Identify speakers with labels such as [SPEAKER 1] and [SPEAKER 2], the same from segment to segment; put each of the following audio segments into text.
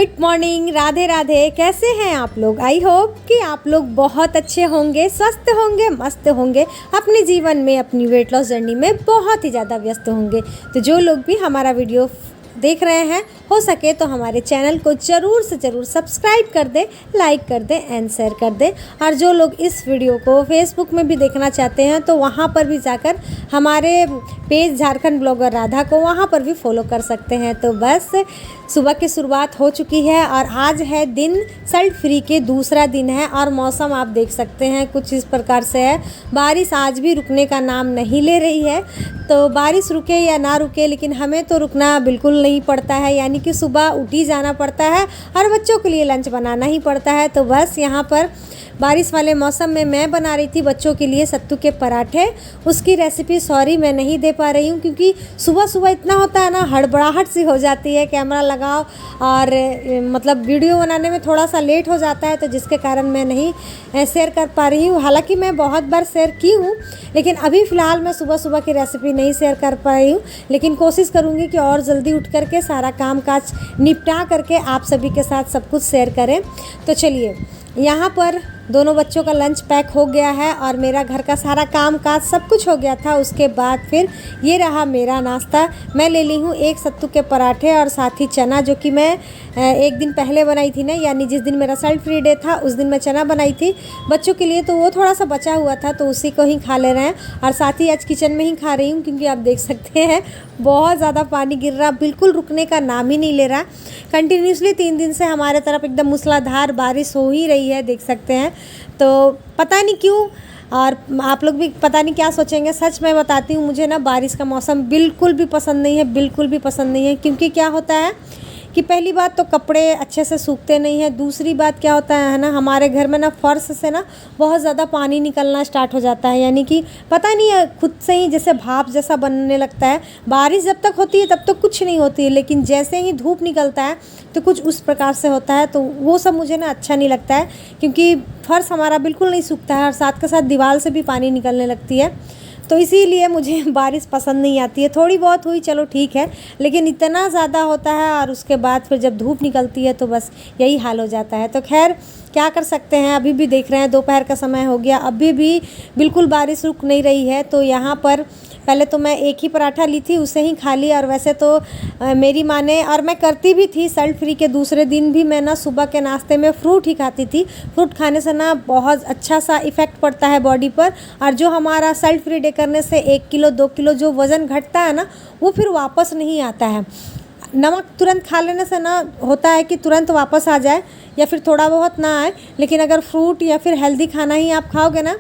[SPEAKER 1] Good morning, Radhe Radhe. कैसे हैं आप लोग? आई होप कि आप लोग बहुत अच्छे होंगे, स्वस्थ होंगे, मस्त होंगे, अपने जीवन में अपनी वेट लॉस जर्नी में बहुत ही ज़्यादा व्यस्त होंगे। तो जो लोग भी हमारा वीडियो देख रहे हैं, हो सके तो हमारे चैनल को ज़रूर से ज़रूर सब्सक्राइब कर दें, लाइक कर दें एंड शेयर कर दें। और जो लोग इस वीडियो को फेसबुक में भी देखना चाहते हैं तो वहाँ पर भी जाकर हमारे पेज झारखंड ब्लॉगर राधा को वहाँ पर भी फॉलो कर सकते हैं। तो बस सुबह की शुरुआत हो चुकी है और आज है दिन सल्ट फ्री के दूसरा दिन है और मौसम आप देख सकते हैं कुछ इस प्रकार से है। बारिश आज भी रुकने का नाम नहीं ले रही है। तो बारिश रुके या ना रुके, लेकिन हमें तो रुकना बिल्कुल नहीं पड़ता है, यानी कि सुबह उठ ही जाना पड़ता है और बच्चों के लिए लंच बनाना ही पड़ता है। तो बस यहाँ पर बारिश वाले मौसम में मैं बना रही थी बच्चों के लिए सत्तू के पराठे। उसकी रेसिपी सॉरी मैं नहीं दे पा रही हूँ, क्योंकि सुबह सुबह इतना होता है ना, हड़बड़ाहट सी हो जाती है, कैमरा लगाओ और मतलब वीडियो बनाने में थोड़ा सा लेट हो जाता है, तो जिसके कारण मैं नहीं शेयर कर पा रही हूँ। हालांकि मैं बहुत बार शेयर की हूँ, लेकिन अभी फ़िलहाल मैं सुबह सुबह की रेसिपी नहीं शेयर कर पा रही हूँ। लेकिन कोशिश करूँगी कि और जल्दी उठ करके सारा काम काज निपटा करके आप सभी के साथ सब कुछ शेयर करें। तो चलिए, यहाँ पर दोनों बच्चों का लंच पैक हो गया है और मेरा घर का सारा काम काज सब कुछ हो गया था। उसके बाद फिर ये रहा मेरा नाश्ता। मैं ले ली हूँ एक सत्तू के पराठे और साथ ही चना, जो कि मैं एक दिन पहले बनाई थी ना, यानी जिस दिन मेरा सल्ट फ्री डे था उस दिन मैं चना बनाई थी बच्चों के लिए, तो वो थोड़ा सा बचा हुआ था तो उसी को ही खा ले रहे हैं। और साथ ही आज किचन में ही खा रही हूँ, क्योंकि आप देख सकते हैं बहुत ज़्यादा पानी गिर रहा, बिल्कुल रुकने का नाम ही नहीं ले रहा। कंटिन्यूसली 3 दिन से हमारे तरफ एकदम मूसलाधार बारिश हो ही रही है, देख सकते हैं। तो पता नहीं क्यों, और आप लोग भी पता नहीं क्या सोचेंगे, सच मैं बताती हूँ, मुझे ना बारिश का मौसम बिल्कुल भी पसंद नहीं है, बिल्कुल भी पसंद नहीं है। क्योंकि क्या होता है कि पहली बात तो कपड़े अच्छे से सूखते नहीं हैं, दूसरी बात क्या होता है ना, हमारे घर में ना फर्श से ना बहुत ज़्यादा पानी निकलना स्टार्ट हो जाता है, यानी कि पता नहीं है खुद से ही जैसे भाप जैसा बनने लगता है। बारिश जब तक होती है तब तो कुछ नहीं होती है, लेकिन जैसे ही धूप निकलता है तो कुछ उस प्रकार से होता है। तो वो सब मुझे ना अच्छा नहीं लगता है, क्योंकि फर्श हमारा बिल्कुल नहीं सूखता है और साथ के साथ दीवार से भी पानी निकलने लगती है। तो इसीलिए मुझे बारिश पसंद नहीं आती है। थोड़ी बहुत हुई चलो ठीक है, लेकिन इतना ज़्यादा होता है और उसके बाद फिर जब धूप निकलती है तो बस यही हाल हो जाता है। तो खैर क्या कर सकते हैं, अभी भी देख रहे हैं दोपहर का समय हो गया, अभी भी बिल्कुल बारिश रुक नहीं रही है। तो यहाँ पर पहले तो मैं एक ही पराठा ली थी, उसे ही खा लिया। और वैसे तो मेरी माँ ने, और मैं करती भी थी सल्ट फ्री के दूसरे दिन भी, मैं ना सुबह के नाश्ते में फ्रूट ही खाती थी। फ्रूट खाने से ना बहुत अच्छा सा इफ़ेक्ट पड़ता है बॉडी पर, और जो हमारा सल्ट फ्री डे करने से 1 किलो 2 किलो जो वज़न घटता है ना, वो फिर वापस नहीं आता है। नमक तुरंत खा लेने से ना होता है कि तुरंत वापस आ जाए या फिर थोड़ा बहुत ना आए, लेकिन अगर फ्रूट या फिर हेल्दी खाना ही आप खाओगे ना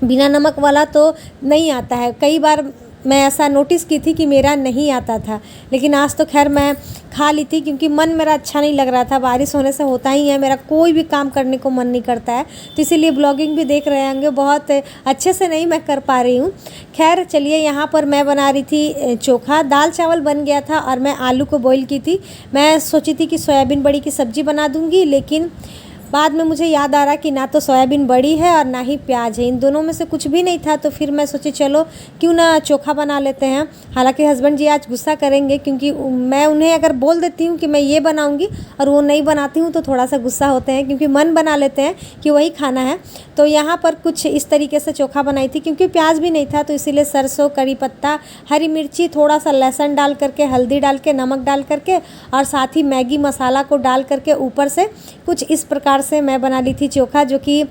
[SPEAKER 1] बिना नमक वाला तो नहीं आता है। कई बार मैं ऐसा नोटिस की थी कि मेरा नहीं आता था, लेकिन आज तो खैर मैं खा ली थी, क्योंकि मन मेरा अच्छा नहीं लग रहा था। बारिश होने से होता ही है, मेरा कोई भी काम करने को मन नहीं करता है। तो इसीलिए ब्लॉगिंग भी देख रहे होंगे, बहुत अच्छे से नहीं मैं कर पा रही हूँ। खैर चलिए, यहाँ पर मैं बना रही थी चोखा। दाल चावल बन गया था और मैं आलू को बॉईल की थी। मैं सोची थी कि सोयाबीन बड़ी की सब्ज़ी बना दूँगी, लेकिन बाद में मुझे याद आ रहा कि ना तो सोयाबीन बड़ी है और ना ही प्याज है, इन दोनों में से कुछ भी नहीं था। तो फिर मैं सोची चलो क्यों ना चोखा बना लेते हैं। हालांकि हस्बैंड जी आज गुस्सा करेंगे, क्योंकि मैं उन्हें अगर बोल देती हूँ कि मैं ये बनाऊँगी और वो नहीं बनाती हूँ तो थोड़ा सा गुस्सा होते हैं, क्योंकि मन बना लेते हैं कि वही खाना है। तो यहाँ पर कुछ इस तरीके से चोखा बनाई थी, क्योंकि प्याज भी नहीं था, तो इसीलिए सरसों, करी पत्ता, हरी मिर्ची, थोड़ा सा लहसुन डाल करके, हल्दी डाल के, नमक डाल करके और साथ ही मैगी मसाला को डाल करके ऊपर से कुछ इस प्रकार से मैं बना ली थी चोखा, जो कि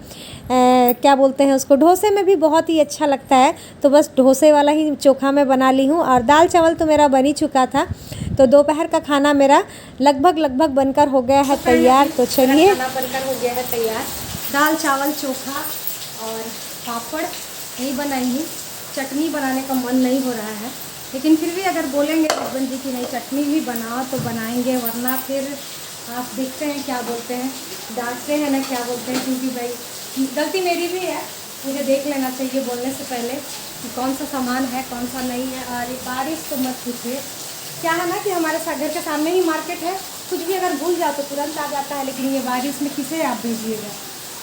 [SPEAKER 1] क्या बोलते हैं उसको, डोसे में भी बहुत ही अच्छा लगता है। तो बस डोसे वाला ही चोखा मैं बना ली हूँ। और दाल चावल तो मेरा बन ही चुका था। तो दोपहर का खाना मेरा लगभग बनकर हो गया है तैयार। तो चलिए, खाना बनकर हो गया है तैयार। दाल चावल चोखा और पापड़ नहीं बनाई हूँ, चटनी बनाने का मन नहीं हो रहा है, लेकिन फिर भी अगर बोलेंगे हस्बैंड जी की नहीं चटनी भी बनाओ तो बनाएंगे, वरना फिर आप देखते हैं क्या बोलते हैं, डांटते हैं ना क्या बोलते हैं। क्योंकि भाई गलती मेरी भी है, मुझे देख लेना चाहिए बोलने से पहले कि कौन सा सामान है कौन सा नहीं है। और बारिश तो मत पूछिए, क्या है ना कि हमारे घर के सामने ही मार्केट है, कुछ भी अगर भूल जाओ तो तुरंत आ जाता है, लेकिन ये बारिश में किसे आप भेजिएगा।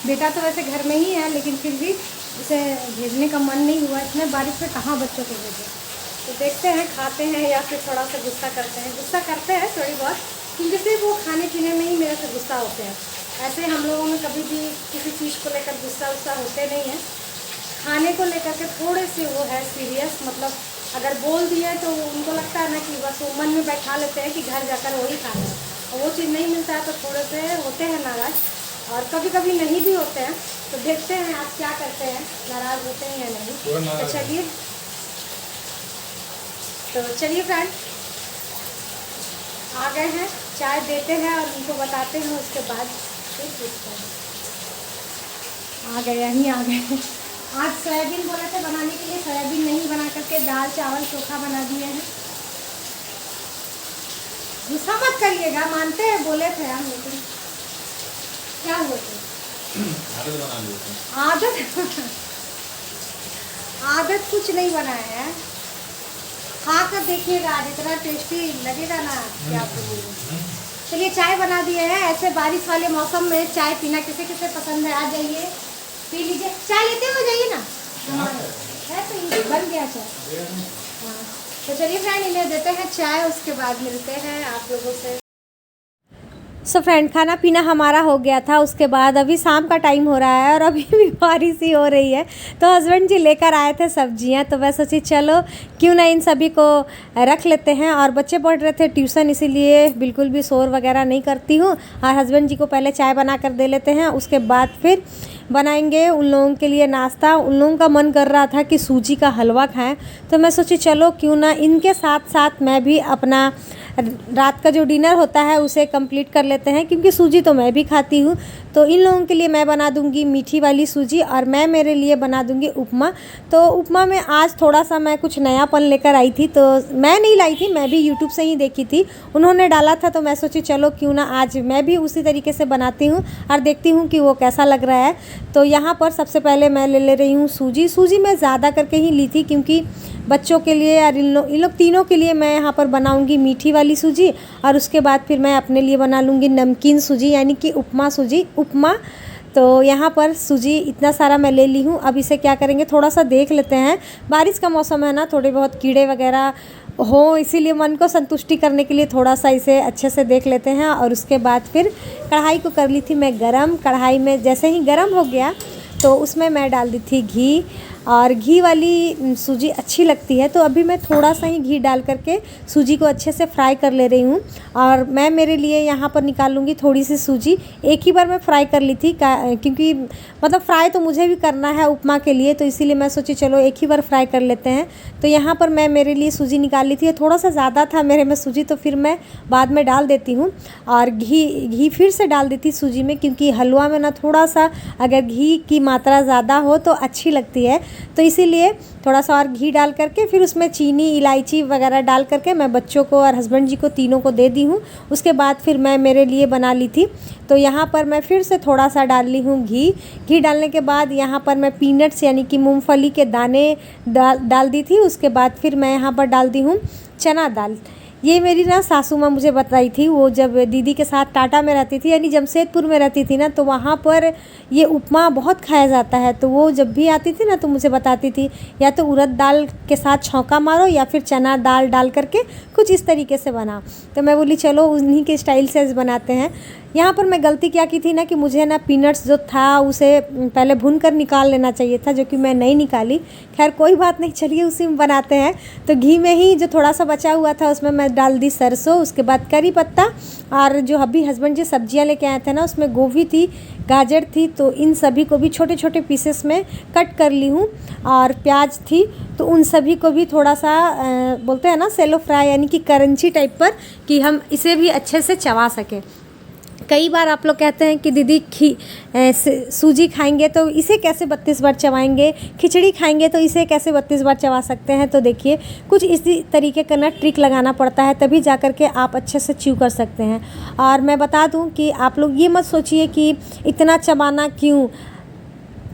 [SPEAKER 1] बेटा तो वैसे घर में ही है, लेकिन फिर भी उसे भेजने का मन नहीं हुआ, इसमें बारिश में कहाँ बच्चों को भेजें। तो देखते हैं खाते हैं या फिर थोड़ा सा गुस्सा करते हैं। गुस्सा करते हैं थोड़ी बहुत, क्योंकि सिर्फ वो खाने पीने में ही मेरे से गुस्सा होते हैं। ऐसे हम लोगों में कभी भी किसी चीज़ को लेकर गुस्सा होते नहीं हैं। खाने को लेकर के थोड़े से वो है सीरियस, मतलब अगर बोल दिए तो उनको लगता है ना कि बस वो मन में बैठा लेते हैं कि घर जाकर वही खाना है, और वो चीज़ नहीं मिलता है तो थोड़े से होते हैं नाराज़, और कभी कभी नहीं भी होते हैं। तो देखते हैं आप क्या करते हैं, नाराज़ होते हैं या नहीं। तो चलिए फ्रेंड, आ गए हैं, चाय देते हैं और उनको बताते हैं, उसके बाद फिर पूछते हैं। आ गए, यहीं आ गए। आज सोयाबीन बोले थे बनाने के लिए, सोयाबीन नहीं बना करके दाल चावल चोखा बना दिए हैं। गुस्सा मत करिएगा, मानते हैं बोले थे हम, लेकिन क्या हुआ थे, आदत आदत कुछ नहीं बनाया है, खा कर देखिएगा, आज इतना टेस्टी लगेगा ना क्या आपको बोलूं। चलिए चाय बना दिए हैं। ऐसे बारिश वाले मौसम में चाय पीना किसे किसे पसंद है, आ जाइए पी लीजिए। चाय लेते हो जाइए ना, है तो ये बन गया चाय। हाँ, तो चलिए फ्रेंड, इन्हें देते हैं चाय, उसके बाद मिलते हैं आप लोगों से। सो फ्रेंड, खाना पीना हमारा हो गया था, उसके बाद अभी शाम का टाइम हो रहा है और अभी भी बारिश ही हो रही है। तो हस्बैंड जी लेकर आए थे सब्जियां, तो मैं सोची चलो क्यों ना इन सभी को रख लेते हैं। और बच्चे पढ़ रहे थे ट्यूशन, इसीलिए बिल्कुल भी शोर वगैरह नहीं करती हूँ। और हस्बैंड जी को पहले चाय बना कर दे लेते हैं, उसके बाद फिर बनाएंगे उन लोगों के लिए नाश्ता। उन लोगों का मन कर रहा था कि सूजी का हलवा खाएं, तो मैं सोची चलो क्यों ना इनके साथ साथ मैं भी अपना रात का जो डिनर होता है उसे कंप्लीट कर लेते हैं, क्योंकि सूजी तो मैं भी खाती हूँ। तो इन लोगों के लिए मैं बना दूंगी मीठी वाली सूजी, और मैं मेरे लिए बना दूंगी उपमा। तो उपमा में आज थोड़ा सा मैं कुछ नयापन लेकर आई थी, तो मैं नहीं लाई थी, मैं भी यूट्यूब से ही देखी थी, उन्होंने डाला था, तो मैं सोची चलो क्यों ना आज मैं भी उसी तरीके से बनाती हूँ और देखती हूँ कि वो कैसा लग रहा है। तो यहाँ पर सबसे पहले मैं ले रही हूँ सूजी मैं ज़्यादा करके ही ली थी, क्योंकि बच्चों के लिए और इन लोग तीनों के लिए मैं यहाँ पर बनाऊंगी मीठी वाली सूजी, और उसके बाद फिर मैं अपने लिए बना लूँगी नमकीन सूजी, यानी कि उपमा। तो यहाँ पर सूजी इतना सारा मैं ले ली हूँ। अब इसे क्या करेंगे, थोड़ा सा देख लेते हैं, बारिश का मौसम है ना, थोड़े बहुत कीड़े वगैरह हो, इसीलिए मन को संतुष्टि करने के लिए थोड़ा सा इसे अच्छे से देख लेते हैं। और उसके बाद फिर कढ़ाई को कर ली थी मैं गरम। कढ़ाई में जैसे ही गरम हो गया तो उसमें मैं डाल दी थी घी, और घी वाली सूजी अच्छी लगती है, तो अभी मैं थोड़ा सा ही घी डाल करके सूजी को अच्छे से फ्राई कर ले रही हूँ। और मैं मेरे लिए यहाँ पर निकाल लूँगी थोड़ी सी सूजी, एक ही बार मैं फ्राई कर ली थी, क्योंकि मतलब फ्राई तो मुझे भी करना है उपमा के लिए, तो इसीलिए मैं सोची चलो एक ही बार फ्राई कर लेते हैं। तो यहाँ पर मैं मेरे लिए सूजी निकाल ली थी, थोड़ा सा ज़्यादा था मेरे में सूजी, तो फिर मैं बाद में डाल देती हूँ। और घी फिर से डाल देती सूजी में, क्योंकि हलवा में ना थोड़ा सा अगर घी की मात्रा ज़्यादा हो तो अच्छी लगती है, तो इसीलिए थोड़ा सा और घी डाल करके फिर उसमें चीनी इलायची वगैरह डाल करके मैं बच्चों को और हस्बैंड जी को तीनों को दे दी हूँ। उसके बाद फिर मैं मेरे लिए बना ली थी। तो यहाँ पर मैं फिर से थोड़ा सा डाल ली हूँ घी डालने के बाद यहाँ पर मैं पीनट्स यानी कि मूंगफली के दाने डाल दी थी। उसके बाद फिर मैं यहाँ पर डाल दी हूँ चना दाल। ये मेरी ना सासू माँ मुझे बताई थी, वो जब दीदी के साथ टाटा में रहती थी, यानी जमशेदपुर में रहती थी ना, तो वहाँ पर ये उपमा बहुत खाया जाता है। तो वो जब भी आती थी ना तो मुझे बताती थी, या तो उड़द दाल के साथ छौंका मारो या फिर चना दाल डाल करके कुछ इस तरीके से बना। तो मैं बोली चलो उन्हीं के स्टाइल से बनाते हैं। यहाँ पर मैं गलती क्या की थी ना कि मुझे ना पीनट्स जो था उसे पहले भून कर निकाल लेना चाहिए था, जो कि मैं नहीं निकाली। खैर कोई बात नहीं, चलिए उसी में बनाते हैं। तो घी में ही जो थोड़ा सा बचा हुआ था उसमें मैं डाल दी सरसों, उसके बाद करी पत्ता, और जो अभी हस्बैंड जी सब्जियां लेके आए थे ना उसमें गोभी थी, गाजर थी, तो इन सभी को भी छोटे छोटे पीसेस में कट कर ली हूँ। और प्याज थी, तो उन सभी को भी थोड़ा सा बोलते हैं ना सेलो फ्राई, यानी कि करंची टाइप पर, कि हम इसे भी अच्छे से चबा सकें। कई बार आप लोग कहते हैं कि दीदी सूजी खाएंगे तो इसे कैसे 32 बार चबाएंगे, खिचड़ी खाएंगे तो इसे कैसे 32 बार चबा सकते हैं। तो देखिए कुछ इसी तरीके का ना ट्रिक लगाना पड़ता है, तभी जा कर के आप अच्छे से च्यू कर सकते हैं। और मैं बता दूं कि आप लोग ये मत सोचिए कि इतना चबाना क्यों,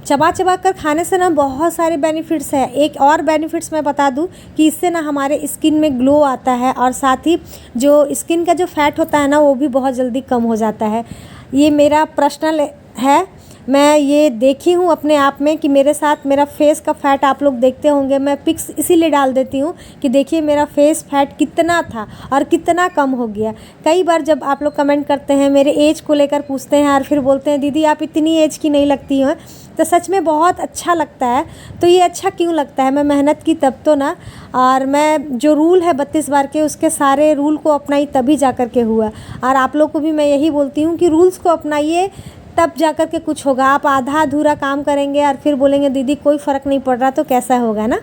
[SPEAKER 1] चबा कर खाने से ना बहुत सारे बेनिफिट्स है। एक और बेनिफिट्स मैं बता दूं कि इससे ना हमारे स्किन में ग्लो आता है, और साथ ही जो स्किन का जो फैट होता है ना वो भी बहुत जल्दी कम हो जाता है। ये मेरा पर्सनल है, मैं ये देखी हूँ अपने आप में कि मेरे साथ मेरा फेस का फैट आप लोग देखते होंगे, मैं पिक्स इसीलिए डाल देती हूँ कि देखिए मेरा फेस फैट कितना था और कितना कम हो गया। कई बार जब आप लोग कमेंट करते हैं मेरे एज को लेकर पूछते हैं और फिर बोलते हैं दीदी आप इतनी एज की नहीं लगती हो, तो सच में बहुत अच्छा लगता है। तो ये अच्छा क्यों लगता है, मैं मेहनत की तब तो ना, और मैं जो रूल है 32 बार के उसके सारे रूल को अपनाई तभी जा कर के हुआ। और आप लोग को भी मैं यही बोलती हूँ कि रूल्स को अपनाइए तब जा कर के कुछ होगा। आप आधा अधूरा काम करेंगे और फिर बोलेंगे दीदी कोई फ़र्क नहीं पड़ रहा, तो कैसा होगा ना।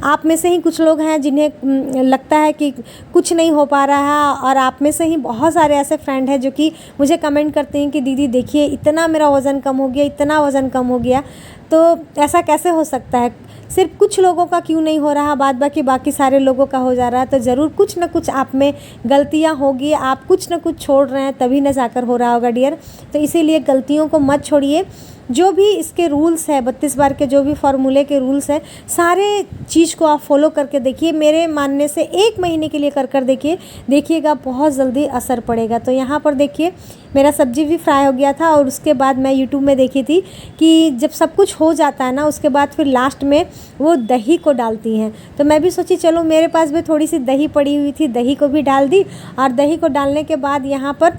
[SPEAKER 1] आप में से ही कुछ लोग हैं जिन्हें लगता है कि कुछ नहीं हो पा रहा है, और आप में से ही बहुत सारे ऐसे फ्रेंड हैं जो कि मुझे कमेंट करते हैं कि दीदी देखिए इतना मेरा वज़न कम हो गया, इतना वज़न कम हो गया। तो ऐसा कैसे हो सकता है, सिर्फ कुछ लोगों का क्यों नहीं हो रहा, बाकी सारे लोगों का हो जा रहा है। तो ज़रूर कुछ ना कुछ आप में गलतियां होगी, आप कुछ ना कुछ छोड़ रहे हैं तभी न जाकर हो रहा होगा डियर। तो इसीलिए गलतियों को मत छोड़िए। जो भी इसके रूल्स है 32 बार के, जो भी फार्मूले के रूल्स हैं, सारे चीज़ को आप फॉलो करके देखिए। मेरे मानने से 1 महीने के लिए कर देखिए, देखिएगा बहुत जल्दी असर पड़ेगा। तो यहाँ पर देखिए मेरा सब्जी भी फ्राई हो गया था, और उसके बाद मैं यूट्यूब में देखी थी कि जब सब कुछ हो जाता है ना, उसके बाद फिर लास्ट में वो दही को डालती हैं। तो मैं भी सोची चलो मेरे पास भी थोड़ी सी दही पड़ी हुई थी, दही को भी डाल दी। और दही को डालने के बाद यहाँ पर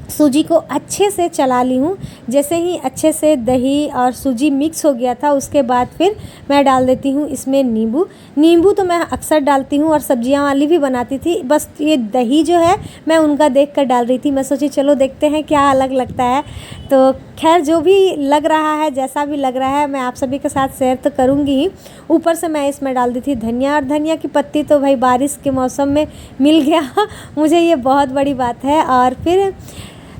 [SPEAKER 1] सूजी को अच्छे से चला ली हूँ। जैसे ही अच्छे से दही और सूजी मिक्स हो गया था, उसके बाद फिर मैं डाल देती हूँ इसमें नींबू तो मैं अक्सर डालती हूँ और सब्जियाँ वाली भी बनाती थी, बस ये दही जो है मैं उनका देख कर डाल रही थी। मैं सोची चलो देखते हैं क्या अलग लगता है। तो खैर जो भी लग रहा है, जैसा भी लग रहा है, मैं आप सभी के साथ शेयर तो करूँगी ही। ऊपर से मैं इसमें डाल दी थी धनिया, और धनिया की पत्ती तो भाई बारिश के मौसम में मिल गया मुझे, ये बहुत बड़ी बात है। और फिर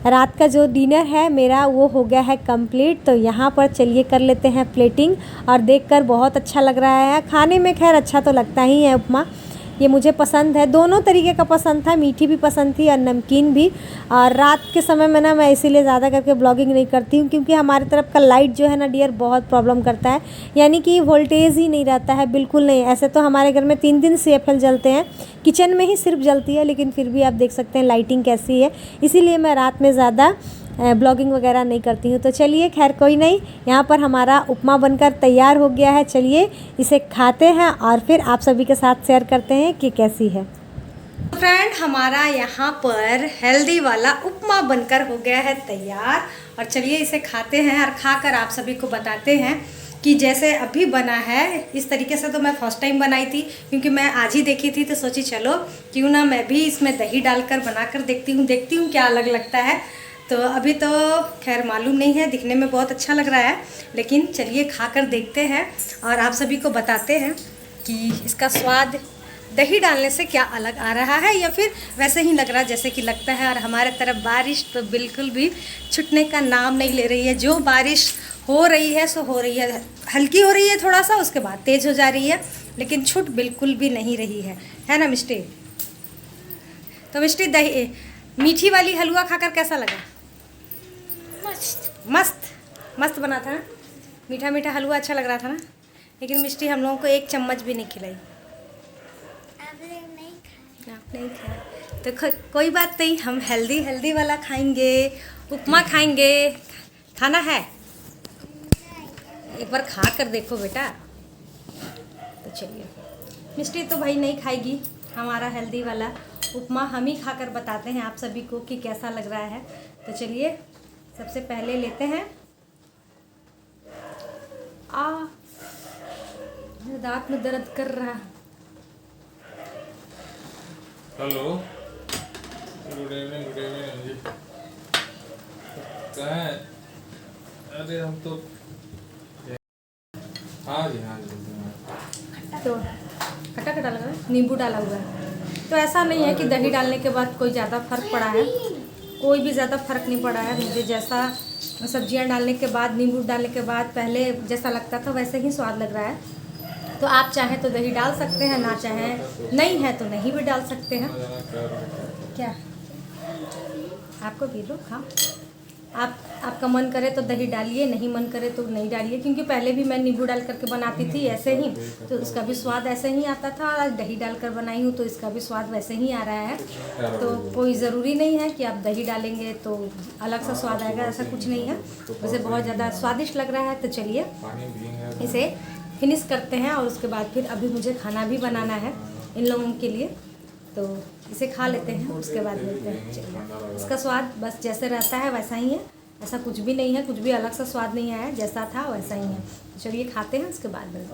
[SPEAKER 1] रात का जो डिनर है मेरा वो हो गया है कंप्लीट। तो यहाँ पर चलिए कर लेते हैं प्लेटिंग, और देखकर बहुत अच्छा लग रहा है। खाने में खैर अच्छा तो लगता ही है उपमा, ये मुझे पसंद है, दोनों तरीके का पसंद था, मीठी भी पसंद थी और नमकीन भी। और रात के समय में ना मैं इसीलिए ज़्यादा करके ब्लॉगिंग नहीं करती हूँ, क्योंकि हमारी तरफ का लाइट जो है ना डियर बहुत प्रॉब्लम करता है, यानी कि वोल्टेज ही नहीं रहता है, बिल्कुल नहीं। ऐसे तो हमारे घर में 3 CFL जलते हैं, किचन में ही सिर्फ जलती है, लेकिन फिर भी आप देख सकते हैं लाइटिंग कैसी है। इसीलिए मैं रात में ज़्यादा ब्लॉगिंग वगैरह नहीं करती हूँ। तो चलिए खैर कोई नहीं, यहाँ पर हमारा उपमा बनकर तैयार हो गया है। चलिए इसे खाते हैं और फिर आप सभी के साथ शेयर करते हैं कि कैसी है। फ्रेंड हमारा यहाँ पर हेल्दी वाला उपमा बनकर हो गया है तैयार, और चलिए इसे खाते हैं और खाकर आप सभी को बताते हैं कि जैसे अभी बना है। इस तरीके से तो मैं फर्स्ट टाइम बनाई थी, क्योंकि मैं आज ही देखी थी, तो सोची चलो क्यों ना मैं भी इसमें दही डालकर बनाकर देखती हूँ क्या अलग लगता है। तो अभी तो खैर मालूम नहीं है, दिखने में बहुत अच्छा लग रहा है, लेकिन चलिए खाकर देखते हैं और आप सभी को बताते हैं कि इसका स्वाद दही डालने से क्या अलग आ रहा है, या फिर वैसे ही लग रहा है जैसे कि लगता है। और हमारे तरफ बारिश तो बिल्कुल भी छूटने का नाम नहीं ले रही है। जो बारिश हो रही है सो हो रही है, हल्की हो रही है थोड़ा सा, उसके बाद तेज़ हो जा रही है, लेकिन छूट बिल्कुल भी नहीं रही है ना मिष्टी। तो मिष्टी दही मीठी वाली हलवा खाकर कैसा लगा? मस्त बना था ना, मीठा मीठा हलवा अच्छा लग रहा था ना। लेकिन मिष्टी हम लोगों को 1 चम्मच भी नहीं खिलाई। आप नहीं खाया तो कोई बात नहीं, हम हेल्दी वाला खाएंगे, उपमा खाएंगे। खाना है, एक बार खा कर देखो बेटा। तो चलिए, मिष्टी तो भाई नहीं खाएगी हमारा हेल्दी वाला उपमा, हम ही खाकर बताते हैं आप सभी को कि कैसा लग रहा है। तो चलिए सबसे पहले लेते हैं। मेरे दांत में दर्द कर रहा।
[SPEAKER 2] Hello, good evening. कहाँ है? अरे हम तो हाँ जी।
[SPEAKER 1] तो खट्टा लग रहा है, नींबू डाला हुआ है। तो ऐसा नहीं है कि दही डालने के बाद कोई ज़्यादा फर्क पड़ा है, कोई भी ज़्यादा फर्क नहीं पड़ा है मुझे। जैसा सब्जियां डालने के बाद, नींबू डालने के बाद पहले जैसा लगता था वैसे ही स्वाद लग रहा है। तो आप चाहें तो दही डाल सकते हैं, ना चाहें नहीं है तो नहीं भी डाल सकते हैं। क्या आपको पी लो, खाओ। आपका मन करे तो दही डालिए, नहीं मन करे तो नहीं डालिए, क्योंकि पहले भी मैं नींबू डाल करके बनाती थी ऐसे ही, तो उसका भी स्वाद ऐसे ही आता था। आज दही डालकर बनाई हूँ तो इसका भी स्वाद वैसे ही आ रहा है। तो कोई ज़रूरी नहीं है कि आप दही डालेंगे तो अलग सा स्वाद आएगा, ऐसा कुछ नहीं है। वैसे बहुत ज़्यादा स्वादिष्ट लग रहा है। तो चलिए इसे फिनिश करते हैं और उसके बाद फिर अभी मुझे खाना भी बनाना है इन लोगों के लिए, तो इसे खा लेते हैं, उसके बाद मिलते हैं। चलिए, इसका स्वाद बस जैसे रहता है वैसा ही है, ऐसा कुछ भी नहीं है, कुछ भी अलग सा स्वाद नहीं आया, जैसा था वैसा ही है। चलिए खाते हैं, उसके बाद मिलते हैं।